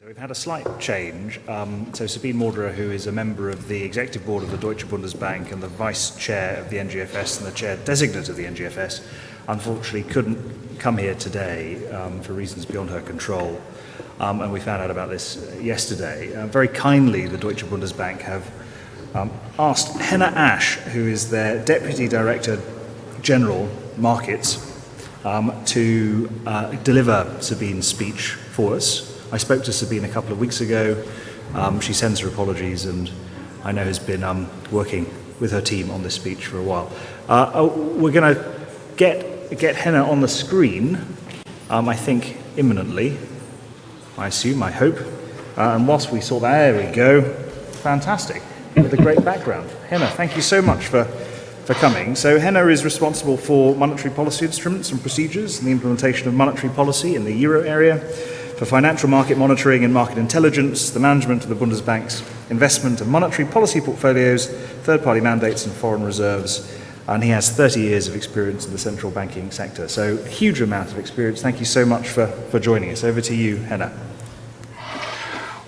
We've had a slight change. So Sabine Morderer, who is a member of the executive board of the Deutsche Bundesbank and the vice chair of the NGFS and the chair designate of the NGFS, unfortunately couldn't come here today for reasons beyond her control. And we found out about this yesterday. Very kindly, the Deutsche Bundesbank have asked Henner Asche, who is their Deputy Director General Markets, to deliver Sabine's speech for us. I spoke to Sabine a couple of weeks ago. She sends her apologies and I know has been working with her team on this speech for a while. We're going to get Henner on the screen, I think imminently, I assume, I hope. And whilst we sort that, there we go. Fantastic, with a great background. Henner, thank you so much for coming. So Henner is responsible for monetary policy instruments and procedures and the implementation of monetary policy in the euro area, for financial market monitoring and market intelligence, the management of the Bundesbank's investment and monetary policy portfolios, third-party mandates and foreign reserves, and he has 30 years of experience in the central banking sector. So a huge amount of experience. Thank you so much for joining us. Over to you, Henner.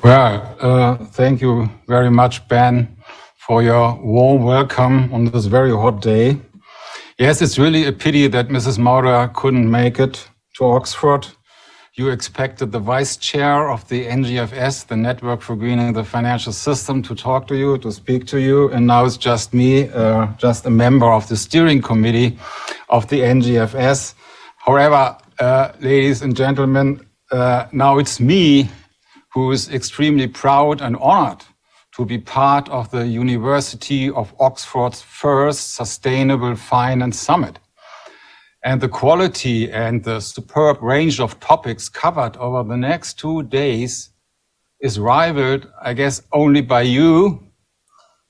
Well, thank you very much, Ben, for your warm welcome on this very hot day. Yes, it's really a pity that Mrs. Maurer couldn't make it to Oxford. You expected the vice chair of the NGFS, the Network for Greening the Financial System, to talk to you, to speak to you, and now it's just me, just a member of the steering committee of the NGFS. However, ladies and gentlemen, now it's me who is extremely proud and honored to be part of the University of Oxford's first Sustainable Finance Summit. And the quality and the superb range of topics covered over the next 2 days is rivaled, I guess, only by you,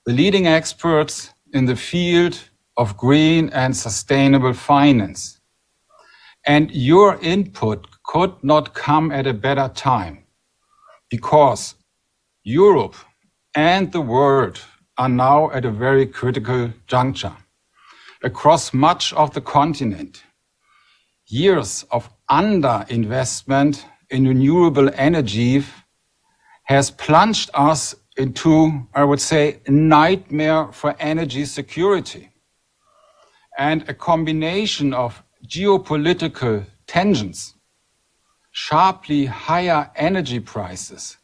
the leading experts in the field of green and sustainable finance. And your input could not come at a better time, because Europe and the world are now at a very critical juncture. Across much of the continent, years of underinvestment in renewable energy has plunged us into, I would say, a nightmare for energy security. And a combination of geopolitical tensions, sharply higher energy prices,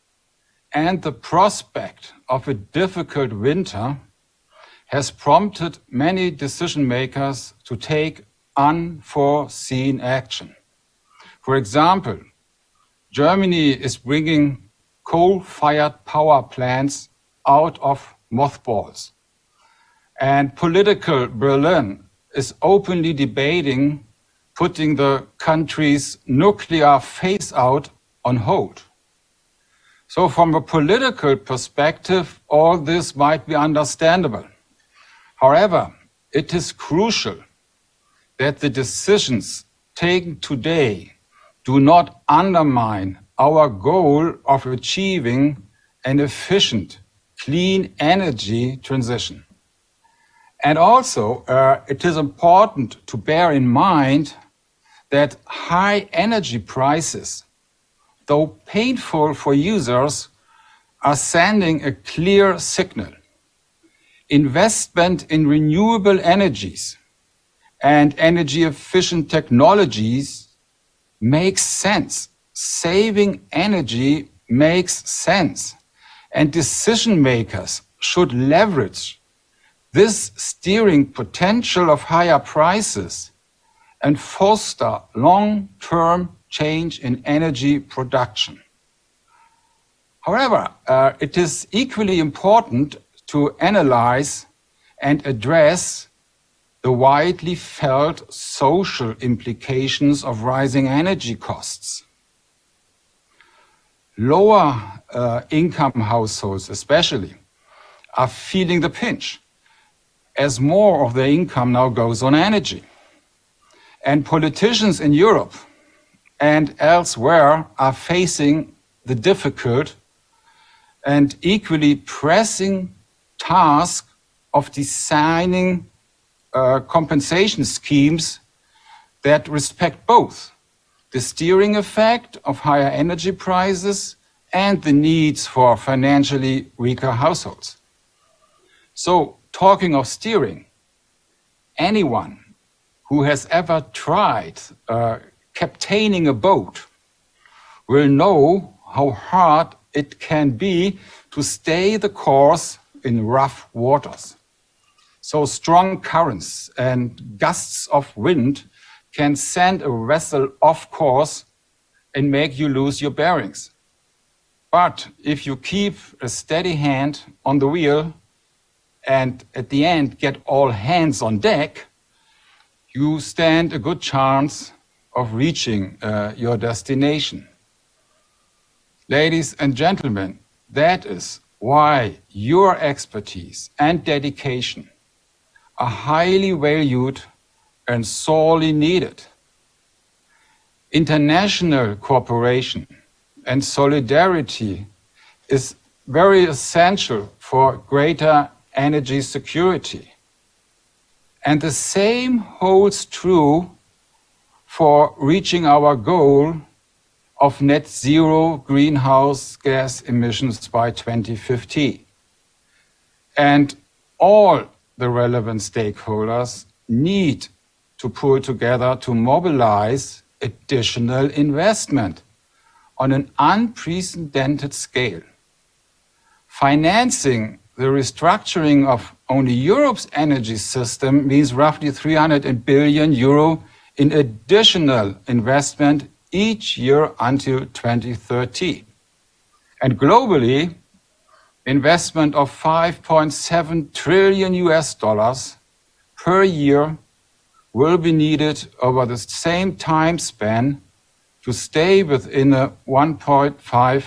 and the prospect of a difficult winter has prompted many decision makers to take unforeseen action. For example, Germany is bringing coal-fired power plants out of mothballs. And political Berlin is openly debating putting the country's nuclear phase-out on hold. So from a political perspective, all this might be understandable. However, it is crucial that the decisions taken today do not undermine our goal of achieving an efficient, clean energy transition. And also, it is important to bear in mind that high energy prices, though painful for users, are sending a clear signal. Investment in renewable energies and energy-efficient technologies makes sense. Saving energy makes sense. And decision makers should leverage this steering potential of higher prices and foster long-term change in energy production. However, it is equally important to analyze and address the widely felt social implications of rising energy costs. Lower income households especially are feeling the pinch, as more of their income now goes on energy. And politicians in Europe and elsewhere are facing the difficult and equally pressing task of designing compensation schemes that respect both the steering effect of higher energy prices and the needs for financially weaker households. So, talking of steering, anyone who has ever tried captaining a boat will know how hard it can be to stay the course in rough waters. So strong currents and gusts of wind can send a vessel off course and make you lose your bearings. But if you keep a steady hand on the wheel and at the end get all hands on deck, you stand a good chance of reaching your destination. Ladies and gentlemen, that is why your expertise and dedication are highly valued and sorely needed. International cooperation and solidarity is very essential for greater energy security. And the same holds true for reaching our goal of net zero greenhouse gas emissions by 2050. And all the relevant stakeholders need to pull together to mobilize additional investment on an unprecedented scale. Financing the restructuring of only Europe's energy system means roughly 300 billion euro in additional investment each year until 2030. And globally, investment of 5.7 trillion US dollars per year will be needed over the same time span to stay within a 1.5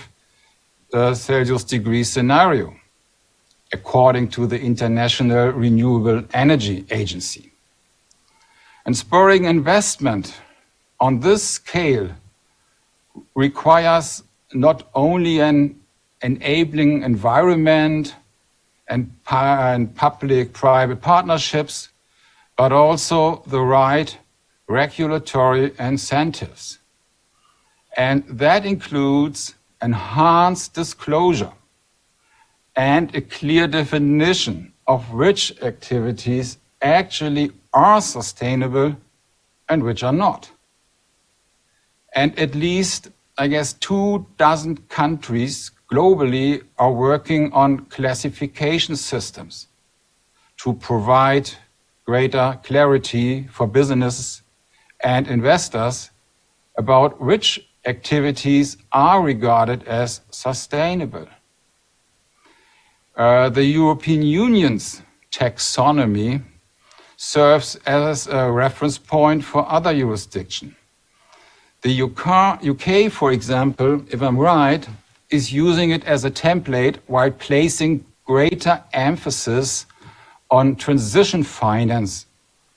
Celsius degree scenario, according to the International Renewable Energy Agency. And spurring investment on this scale requires not only an enabling environment and public-private partnerships, but also the right regulatory incentives. And that includes enhanced disclosure and a clear definition of which activities actually are sustainable and which are not. And at least, I guess, 24 countries globally are working on classification systems to provide greater clarity for businesses and investors about which activities are regarded as sustainable. The European Union's taxonomy serves as a reference point for other jurisdictions. The UK, for example, if I'm right, is using it as a template while placing greater emphasis on transition finance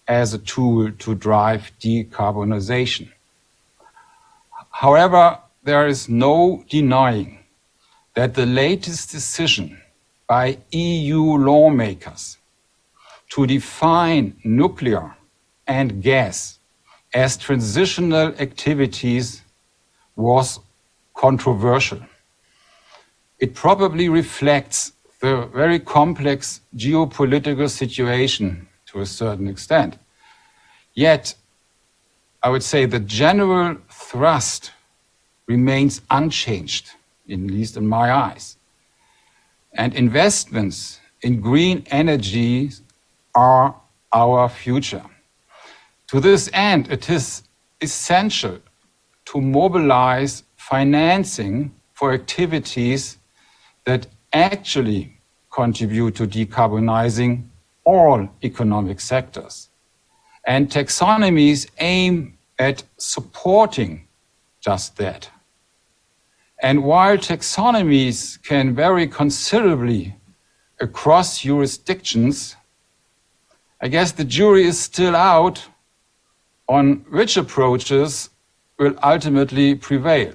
as a tool to drive decarbonization. However, there is no denying that the latest decision by EU lawmakers to define nuclear and gas as transitional activities was controversial. It probably reflects the very complex geopolitical situation to a certain extent. Yet, I would say the general thrust remains unchanged, at least in my eyes. And investments in green energy are our future. To this end, it is essential to mobilize financing for activities that actually contribute to decarbonizing all economic sectors. And taxonomies aim at supporting just that. And while taxonomies can vary considerably across jurisdictions, I guess the jury is still out on which approaches will ultimately prevail.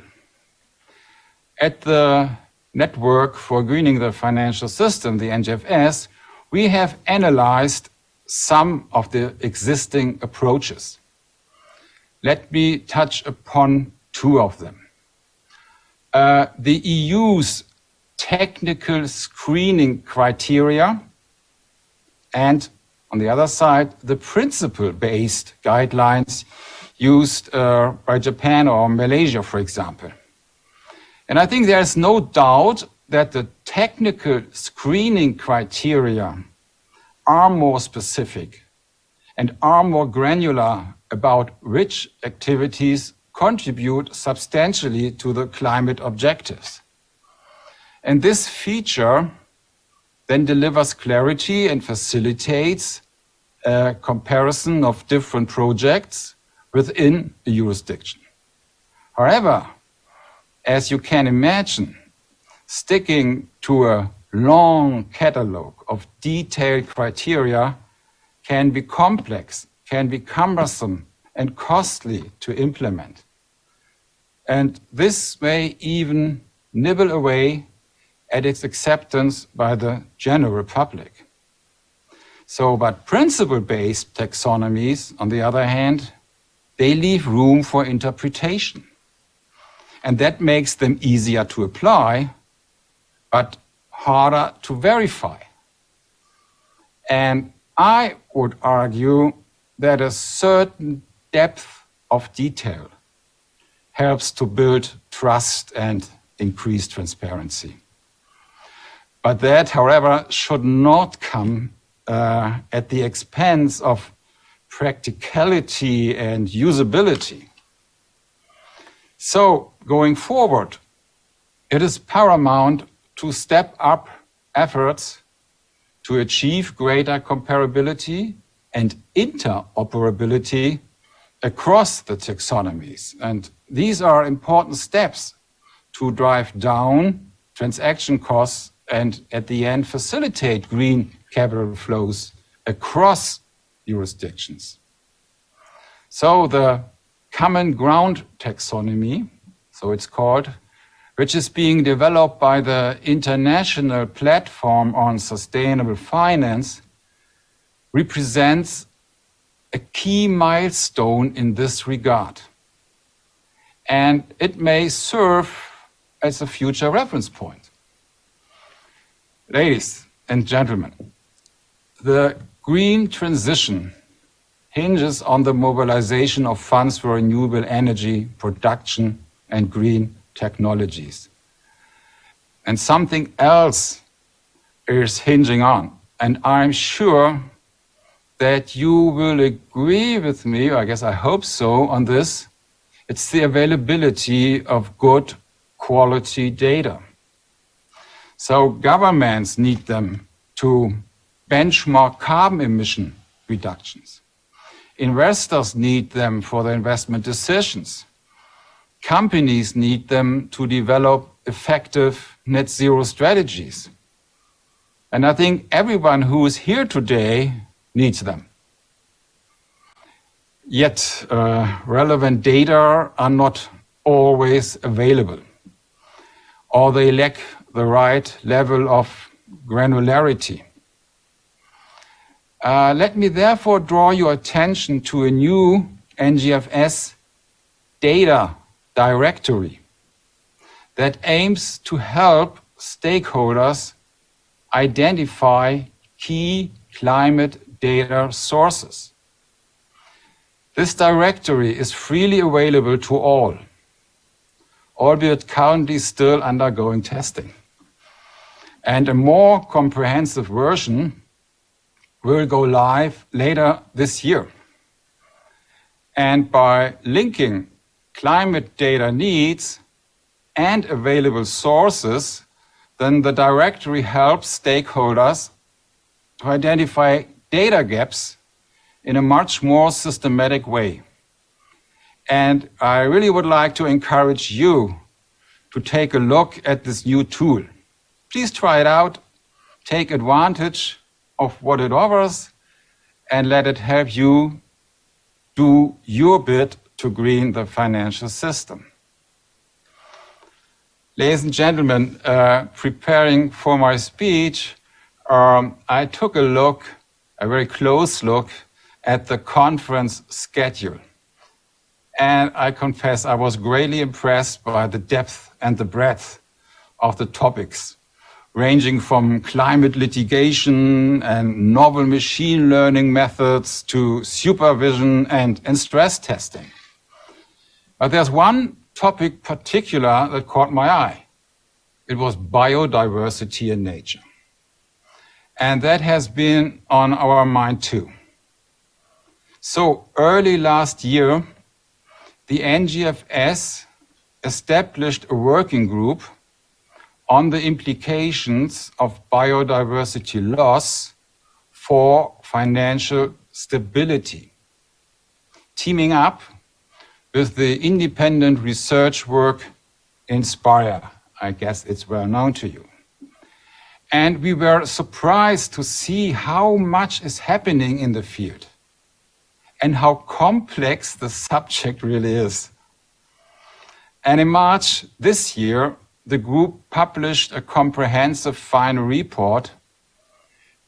At the Network for Greening the Financial System, the NGFS, we have analyzed some of the existing approaches. Let me touch upon two of them. the EU's technical screening criteria and, on the other side, the principle-based guidelines used by Japan or Malaysia, for example. And I think there's no doubt that the technical screening criteria are more specific and are more granular about which activities contribute substantially to the climate objectives. And this feature then delivers clarity and facilitates a comparison of different projects within a jurisdiction. However, as you can imagine, sticking to a long catalogue of detailed criteria can be complex, can be cumbersome and costly to implement. And this may even nibble away at its acceptance by the general public. So, but principle-based taxonomies, on the other hand, they leave room for interpretation. And that makes them easier to apply, but harder to verify. And I would argue that a certain depth of detail helps to build trust and increase transparency. But that, however, should not come at the expense of practicality and usability. So, going forward, it is paramount to step up efforts to achieve greater comparability and interoperability across the taxonomies. And these are important steps to drive down transaction costs and at the end facilitate green capital flows across jurisdictions. So the Common Ground Taxonomy, so it's called, which is being developed by the International Platform on Sustainable Finance, represents a key milestone in this regard. And it may serve as a future reference point. Ladies and gentlemen, the green transition hinges on the mobilization of funds for renewable energy production and green technologies. And something else is hinging on. And I'm sure that you will agree with me, I guess I hope so, on this. It's the availability of good quality data. So governments need them to benchmark carbon emission reductions. Investors need them for their investment decisions. Companies need them to develop effective net zero strategies. And I think everyone who is here today needs them. Yet relevant data are not always available, or they lack the right level of granularity. Let me therefore draw your attention to a new NGFS data directory that aims to help stakeholders identify key climate data sources. This directory is freely available to all, albeit currently still undergoing testing. And a more comprehensive version will go live later this year. And by linking climate data needs and available sources, then the directory helps stakeholders to identify data gaps in a much more systematic way. And I really would like to encourage you to take a look at this new tool. Please try it out, take advantage of what it offers, and let it help you do your bit to green the financial system. Ladies and gentlemen, preparing for my speech, I took a very close look at the conference schedule. And I confess I was greatly impressed by the depth and the breadth of the topics, ranging from climate litigation and novel machine learning methods to supervision and stress testing. But there's one topic particular that caught my eye. It was biodiversity in nature. And that has been on our mind too. So early last year, the NGFS established a working group on the implications of biodiversity loss for financial stability, teaming up with the independent research work Inspire. I guess it's well known to you. And we were surprised to see how much is happening in the field and how complex the subject really is. And in March this year, the group published a comprehensive final report,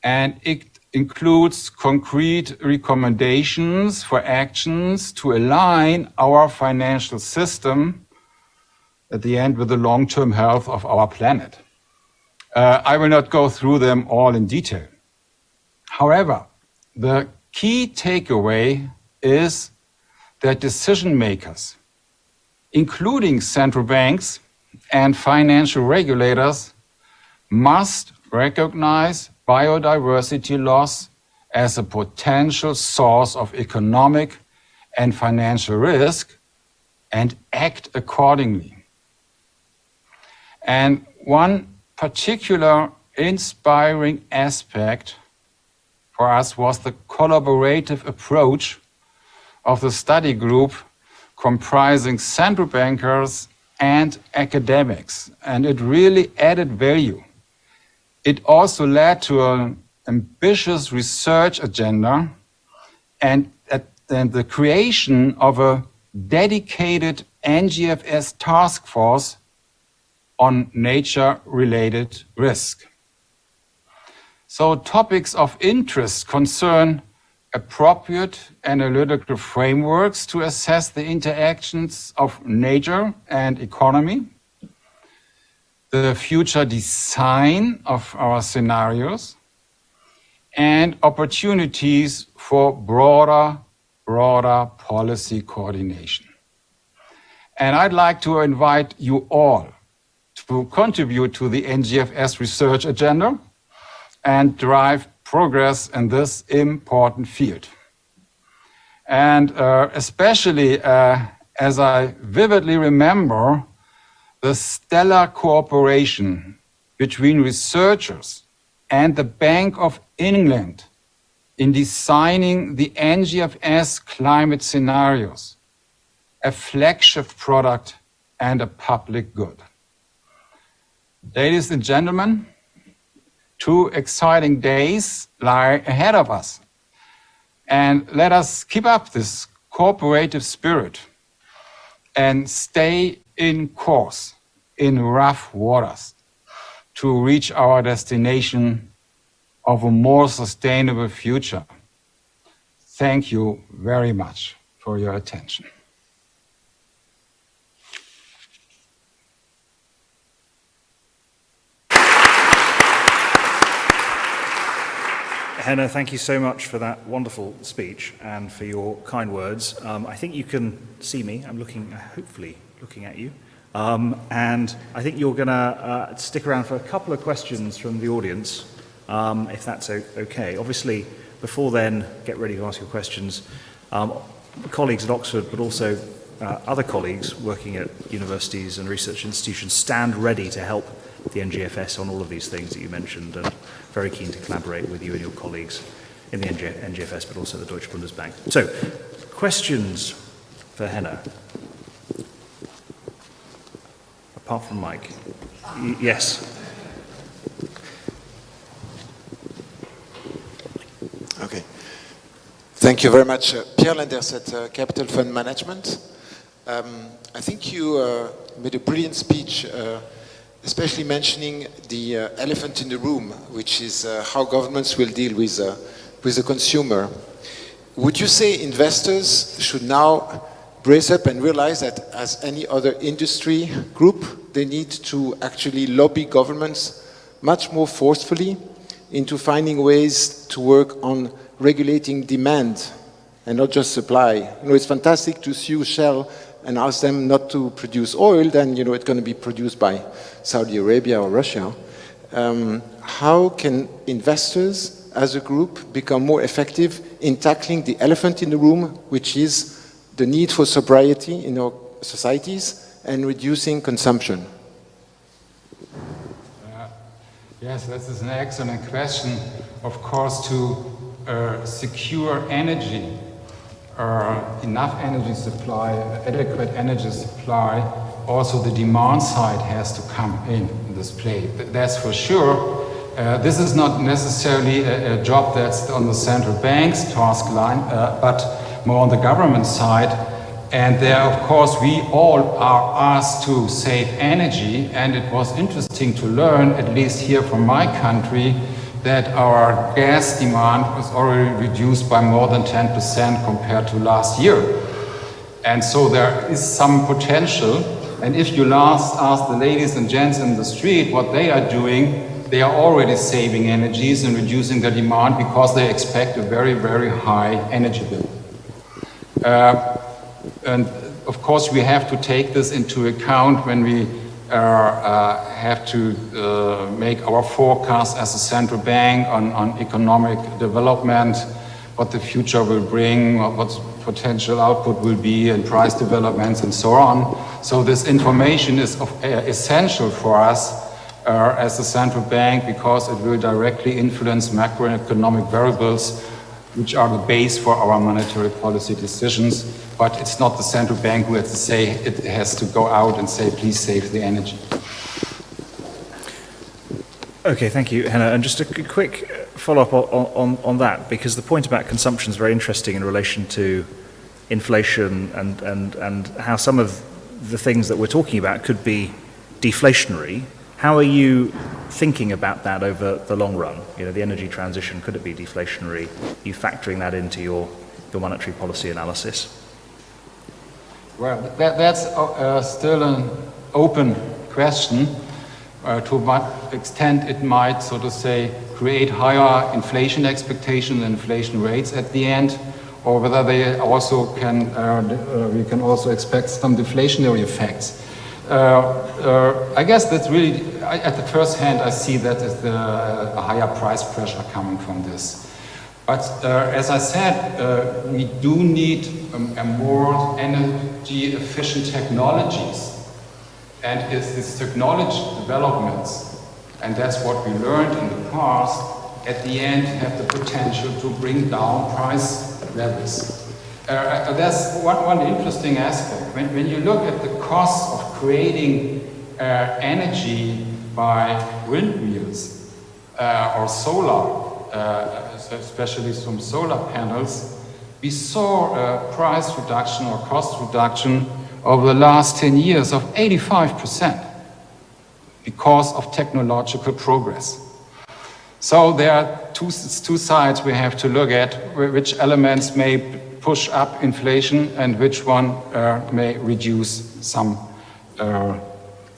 and it includes concrete recommendations for actions to align our financial system at the end with the long-term health of our planet. I will not go through them all in detail. However, the key takeaway is that decision makers, including central banks and financial regulators, must recognize biodiversity loss as a potential source of economic and financial risk and act accordingly. And one particular inspiring aspect for us was the collaborative approach of the study group comprising central bankers and academics, and it really added value. It also led to an ambitious research agenda and the creation of a dedicated NGFS task force on nature-related risk. So topics of interest concern appropriate analytical frameworks to assess the interactions of nature and economy, the future design of our scenarios, and opportunities for broader policy coordination. And I'd like to invite you all to contribute to the NGFS research agenda and drive progress in this important field. And especially as I vividly remember the stellar cooperation between researchers and the Bank of England in designing the NGFS climate scenarios, a flagship product and a public good. Ladies and gentlemen, 2 exciting days lie ahead of us. And let us keep up this cooperative spirit and stay in course in rough waters to reach our destination of a more sustainable future. Thank you very much for your attention. Henner, thank you so much for that wonderful speech and for your kind words. I think you can see me. I'm hopefully looking at you. And I think you're going to stick around for a couple of questions from the audience, if that's okay. Obviously, before then, get ready to ask your questions. Colleagues at Oxford, but also other colleagues working at universities and research institutions stand ready to help the NGFS on all of these things that you mentioned, and very keen to collaborate with you and your colleagues in the NGFS, but also the Deutsche Bundesbank. So, questions for Henner? Apart from Mike. Yes. Okay. Thank you very much. Pierre Lenders at Capital Fund Management. I think you made a brilliant speech, especially mentioning the elephant in the room, which is how governments will deal with the consumer. Would you say investors should now brace up and realize that as any other industry group, they need to actually lobby governments much more forcefully into finding ways to work on regulating demand and not just supply. You know, it's fantastic to sue Shell and ask them not to produce oil, then, you know, it's going to be produced by Saudi Arabia or Russia. How can investors as a group become more effective in tackling the elephant in the room, which is the need for sobriety in our societies and reducing consumption? Yes, this is an excellent question. Of course, to secure energy, enough energy supply, adequate energy supply, also the demand side has to come in this play. That's for sure. This is not necessarily a job that's on the central bank's task line, but more on the government side. And there, of course, we all are asked to save energy, and it was interesting to learn, at least here from my country, that our gas demand was already reduced by more than 10% compared to last year. And so there is some potential. And if you ask the ladies and gents in the street what they are doing, they are already saving energies and reducing their demand because they expect a very, very high energy bill. And of course, we have to take this into account when we have to make our forecast as a central bank on economic development, what the future will bring, what potential output will be, and price developments and so on. So this information is essential for us as a central bank because it will directly influence macroeconomic variables which are the base for our monetary policy decisions. But it's not the central bank who has to say, it has to go out and say, please save the energy. Okay, thank you, Henner. And just a quick follow-up on that, because the point about consumption is very interesting in relation to inflation and how some of the things that we're talking about could be deflationary. How are you thinking about that over the long run? You know, the energy transition, could it be deflationary? Are you factoring that into your monetary policy analysis? Well, that's still an open question. To what extent it might, so to say, create higher inflation expectations and inflation rates at the end, or whether they also can, we can also expect some deflationary effects. I guess that's really, at the first hand, I see that as a higher price pressure coming from this. But as I said, we do need a more energy efficient technologies. And it's this technology developments, and that's what we learned in the past, at the end have the potential to bring down price levels. There's one interesting aspect. When you look at the cost of creating energy by windmills or solar, especially some solar panels, we saw a price reduction or cost reduction over the last 10 years of 85% because of technological progress. So there are two sides we have to look at, which elements may push up inflation and which one may reduce some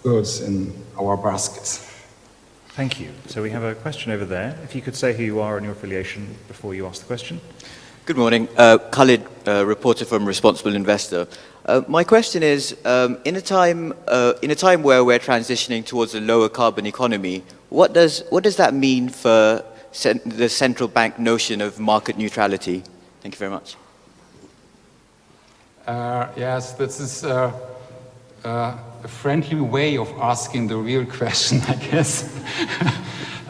goods in our baskets. Thank you. So we have a question over there. If you could say who you are and your affiliation before you ask the question. Good morning. Khalid, reporter from Responsible Investor. My question is, in a time where we're transitioning towards a lower carbon economy, what does that mean for the central bank notion of market neutrality? Thank you very much. Yes, this is a friendly way of asking the real question, I guess.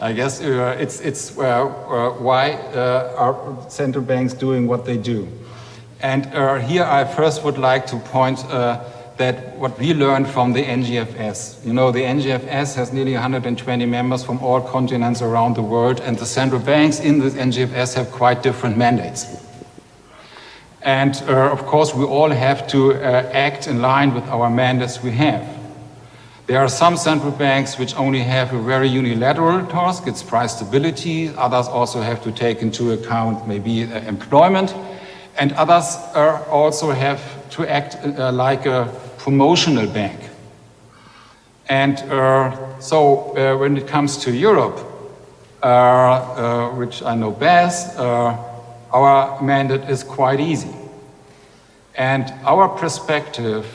I guess it's why are central banks doing what they do? And here I first would like to point that what we learned from the NGFS. You know, the NGFS has nearly 120 members from all continents around the world, and the central banks in the NGFS have quite different mandates. And of course, we all have to act in line with our mandates we have. There are some central banks which only have a very unilateral task, it's price stability. Others also have to take into account maybe employment. And others also have to act like a promotional bank. And so when it comes to Europe, which I know best, our mandate is quite easy. And our perspective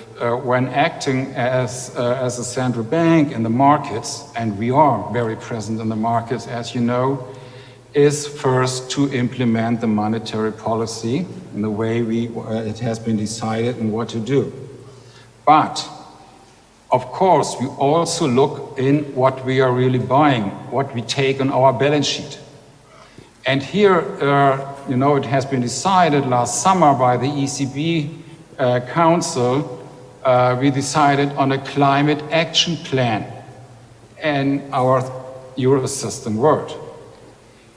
when acting as a central bank in the markets, and we are very present in the markets, as you know, is first to implement the monetary policy in the way it has been decided and what to do. But, of course, we also look in what we are really buying, what we take on our balance sheet. And here, you know, it has been decided last summer by the ECB Council, we decided on a climate action plan in our Eurosystem world.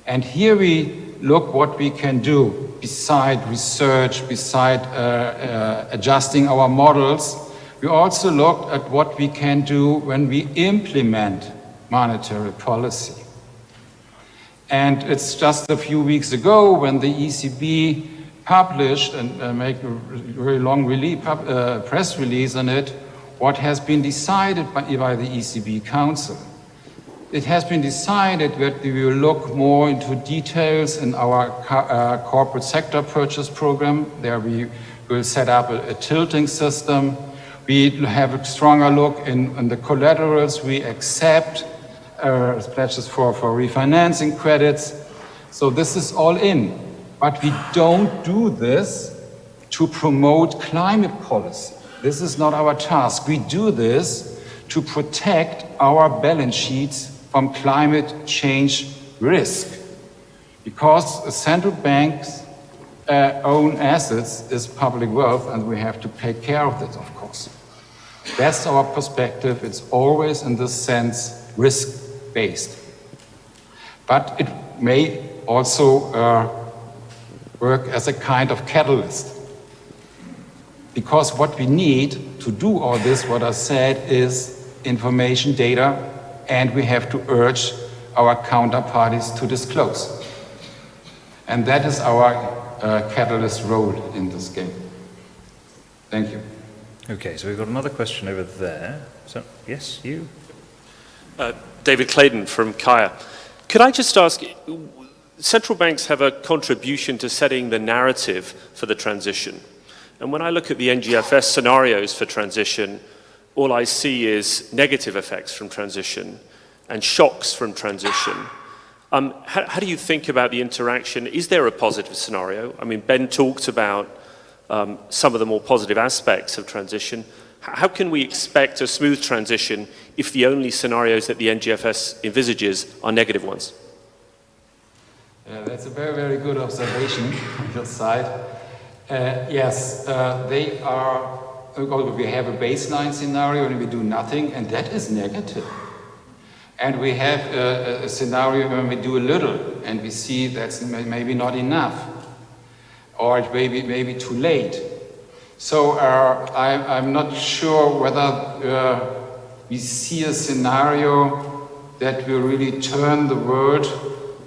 And here we look what we can do beside research, beside adjusting our models. We also looked at what we can do when we implement monetary policy. And it's just a few weeks ago when the ECB published and make a very long press release on it, what has been decided by the ECB Council. It has been decided that we will look more into details in our corporate sector purchase program. There we will set up a tilting system. We have a stronger look in the collaterals we accept, pledges for refinancing credits. So this is all in. But we don't do this to promote climate policy. This is not our task. We do this to protect our balance sheets from climate change risk. Because a central bank's own assets is public wealth, and we have to take care of it, of course. That's our perspective. It's always, in this sense, risk-based. But it may also work as a kind of catalyst. Because what we need to do all this, what I said, is information, data, and we have to urge our counterparties to disclose. And that is our catalyst role in this game. Thank you. Okay, so we've got another question over there. So, yes, you? David Clayton from Kaya. Could I just ask, central banks have a contribution to setting the narrative for the transition. And when I look at the NGFS scenarios for transition, all I see is negative effects from transition and shocks from transition. How do you think about the interaction? Is there a positive scenario? I mean, Ben talked about some of the more positive aspects of transition. How can we expect a smooth transition if the only scenarios that the NGFS envisages are negative ones? That's a very, very good observation on your side. Yes, they are, we have a baseline scenario and we do nothing, and that is negative. And we have a scenario when we do a little and we see that's maybe not enough, or it may be too late. So I'm not sure whether we see a scenario that will really turn the world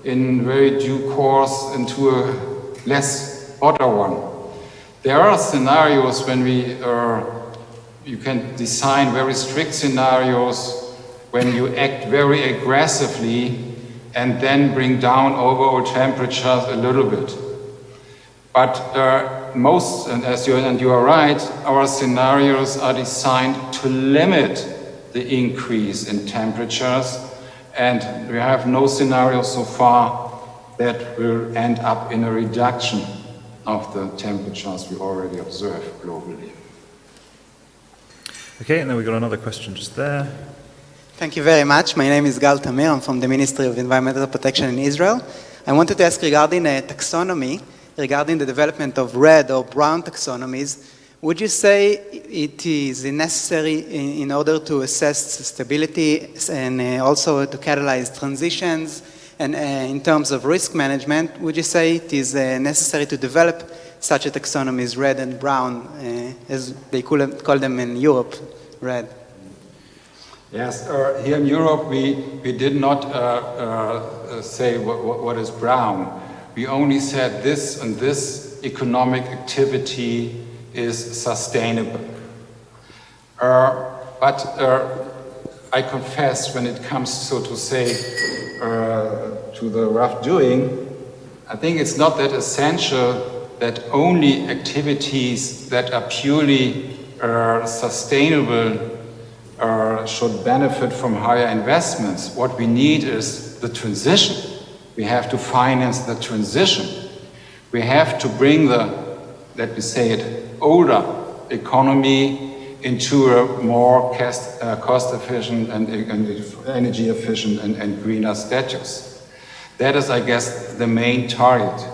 in very due course into a less hotter one. There are scenarios when you can design very strict scenarios when you act very aggressively and then bring down overall temperatures a little bit. But most, and you are right, our scenarios are designed to limit the increase in temperatures, and we have no scenario so far that will end up in a reduction of the temperatures we already observe globally. Okay, and then we've got another question just there. Thank you very much. My name is Gal Tamir. I'm from the Ministry of Environmental Protection in Israel. I wanted to ask regarding taxonomy, regarding the development of red or brown taxonomies. Would you say it is necessary in order to assess stability and also to catalyze transitions? And in terms of risk management, would you say it is necessary to develop such a taxonomy as red and brown, as they call them in Europe, red? Yes, here in Europe we did not say what is brown. We only said this and this economic activity is sustainable. But I confess, when it comes, so to say, to the rough doing, I think it's not that essential that only activities that are purely sustainable should benefit from higher investments. What we need is the transition. We have to finance the transition. We have to bring the, let me say it, older economy into a more cost-efficient and energy-efficient and greener status. That is, I guess, the main target.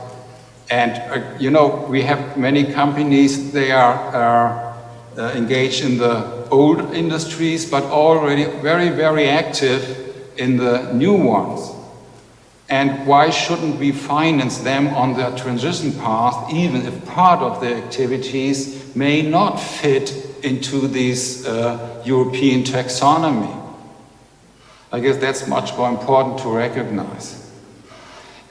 And, you know, we have many companies, they are engaged in the old industries, but already very, very active in the new ones. And why shouldn't we finance them on their transition path, even if part of their activities may not fit into this European taxonomy? I guess that's much more important to recognize.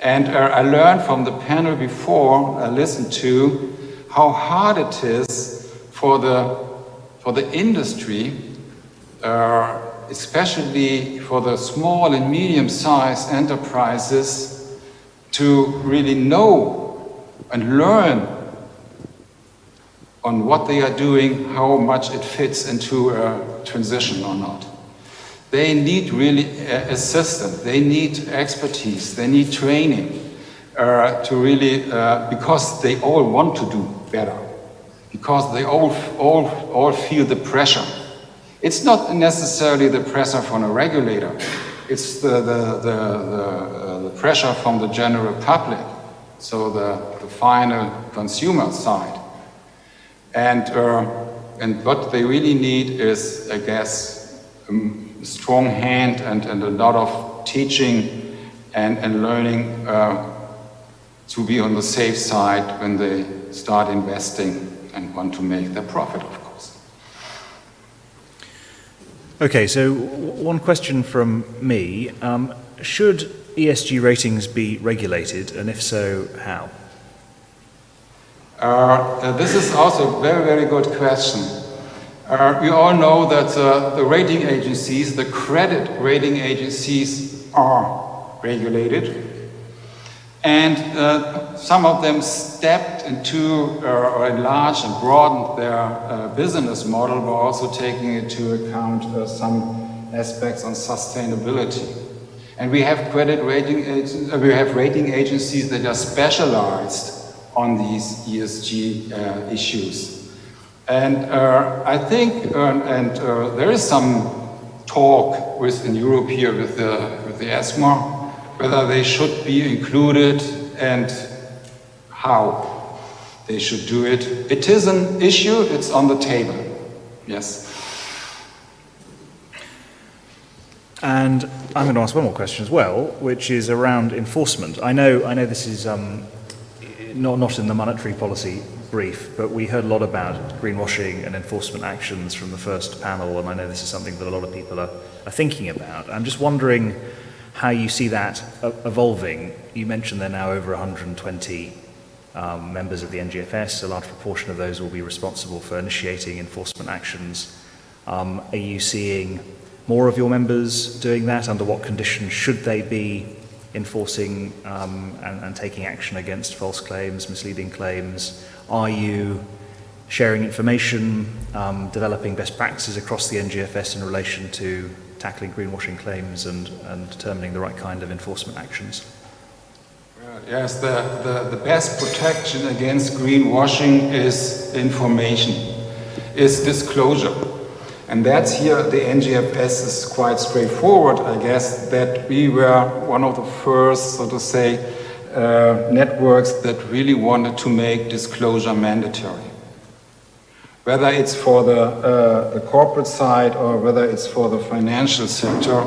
And I learned from the panel before I listened to how hard it is for the industry, especially for the small and medium-sized enterprises, to really know and learn on what they are doing, how much it fits into a transition or not. They need really assistance, they need expertise, they need training to really, because they all want to do better, because they all feel the pressure. It's not necessarily the pressure from a regulator, it's the pressure from the general public, so the final consumer side. And what they really need is, I guess, a strong hand and a lot of teaching and learning to be on the safe side when they start investing and want to make their profit, of course. Okay, so one question from me. Should ESG ratings be regulated, and if so, how? This is also a very, very good question. We all know that the rating agencies, the credit rating agencies, are regulated. And some of them stepped into or enlarged and broadened their business model, while also taking into account some aspects on sustainability. And we have rating agencies that are specialized on these ESG issues. And I think, there is some talk in Europe here with the ESMA, whether they should be included and how they should do it. It is an issue, it's on the table, yes. And I'm going to ask one more question as well, which is around enforcement. I know this is not in the monetary policy brief, but we heard a lot about greenwashing and enforcement actions from the first panel, and I know this is something that a lot of people are thinking about. I'm just wondering how you see that evolving. You mentioned there are now over 120 members of the NGFS. A large proportion of those will be responsible for initiating enforcement actions. Are you seeing more of your members doing that? Under what conditions should they be enforcing and taking action against false claims, misleading claims? Are you sharing information, developing best practices across the NGFS in relation to tackling greenwashing claims and determining the right kind of enforcement actions? Yes, the best protection against greenwashing is information, is disclosure. And that's here, the NGFS is quite straightforward, I guess, that we were one of the first, so to say, networks that really wanted to make disclosure mandatory. Whether it's for the corporate side or whether it's for the financial sector,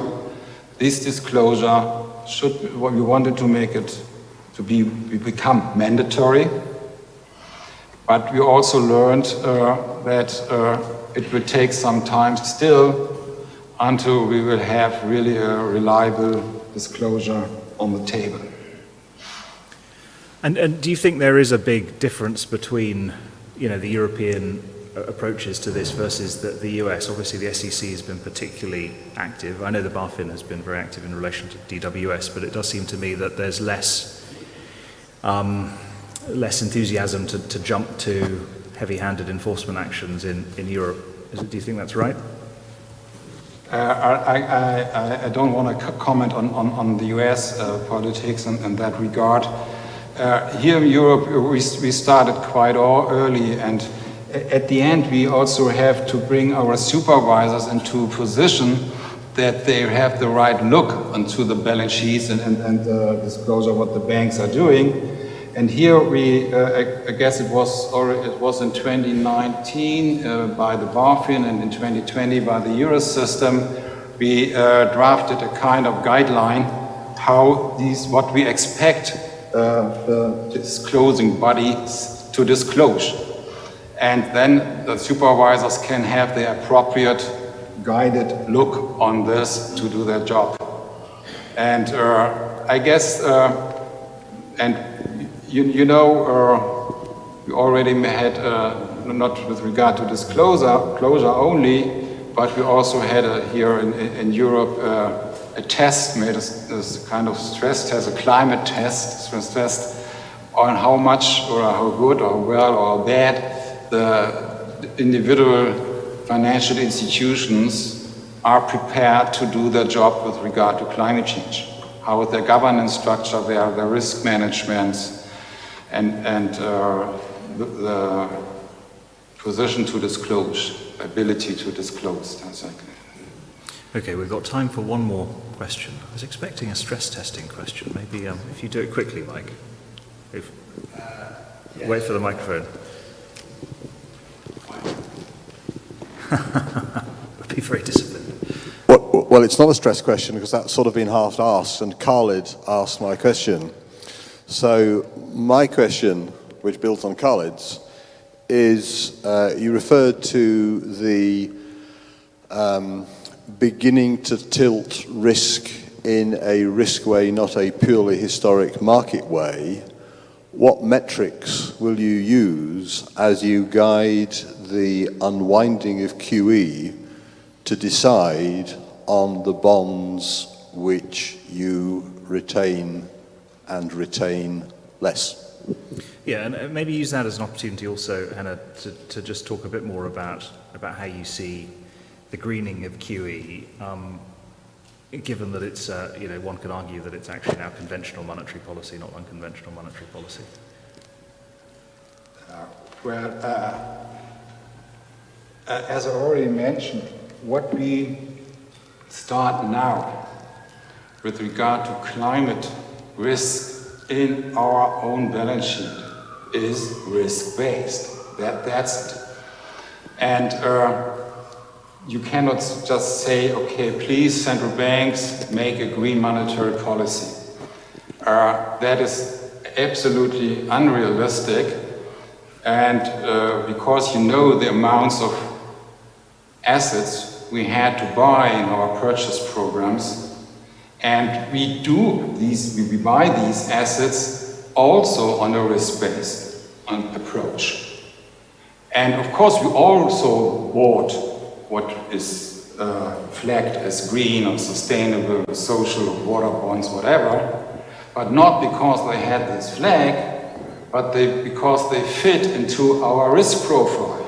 this disclosure we wanted to make it to become mandatory. But we also learned that it will take some time still until we will have really a reliable disclosure on the table. And do you think there is a big difference between the European approaches to this versus the US. Obviously, the SEC has been particularly active. I know the BaFin has been very active in relation to DWS, but it does seem to me that there's less enthusiasm to jump to heavy-handed enforcement actions in Europe. Do you think that's right? I don't want to comment on the US politics in that regard. Here in Europe, we started quite early, and at the end, we also have to bring our supervisors into a position that they have the right look into the balance sheets and disclosure what the banks are doing. And here I guess it was in 2019 by the BaFin and in 2020 by the Eurosystem, we drafted a kind of guideline what we expect the disclosing bodies to disclose. And then the supervisors can have the appropriate guided look on this to do their job. And I guess, and you already had, not with regard to disclosure only, but we also had here in Europe a test, made this kind of stress test, a climate test, stress test, on how much or how good or well or bad the individual financial institutions are prepared to do their job with regard to climate change. How is their governance structure, their risk management, and the position to disclose, ability to disclose. Okay, we've got time for one more question. I was expecting a stress testing question. Maybe if you do it quickly, Mike. Yes. Wait for the microphone. I'd be very disciplined. Well, it's not a stress question because that's sort of been half asked, and Khalid asked my question. So my question, which builds on Khalid's, is you referred to the beginning to tilt risk in a risk way, not a purely historic market way. What metrics will you use as you guide the unwinding of QE to decide on the bonds which you retain and retain less? Yeah, and maybe use that as an opportunity also, Henner, to just talk a bit more about how you see the greening of QE, given that it's, one could argue that it's actually now conventional monetary policy, not unconventional monetary policy. As I already mentioned, what we start now with regard to climate risk in our own balance sheet is risk-based. That's it. And you cannot just say, okay, please, central banks, make a green monetary policy. That is absolutely unrealistic. And because you know the amounts of assets we had to buy in our purchase programs, and we buy these assets also on a risk-based approach. And of course, we also bought what is flagged as green or sustainable, social, water bonds, whatever, but not because they had this flag, but because they fit into our risk profile.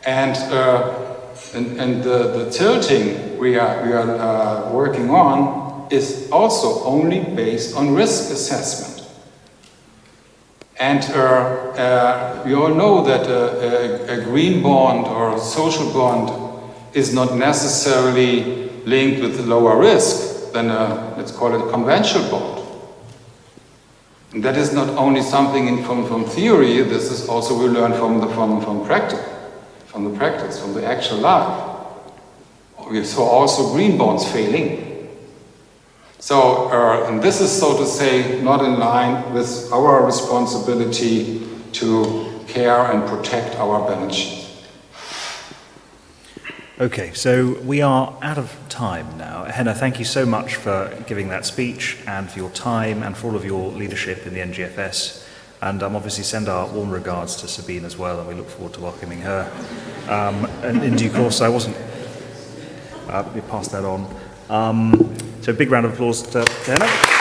And the tilting we are working on is also only based on risk assessment. And we all know that a green bond or a social bond is not necessarily linked with lower risk than let's call it a conventional bond. And that is not only something from theory, this is also we learn from the practice, from the actual life. We saw also green bonds failing. So, and this is, so to say, not in line with our responsibility to care and protect our balance sheet. Okay, so we are out of time now. Henner, thank you so much for giving that speech and for your time and for all of your leadership in the NGFS. And obviously send our warm regards to Sabine as well, and we look forward to welcoming her. And in due course, I wasn't, we pass that on. So big round of applause to Henner.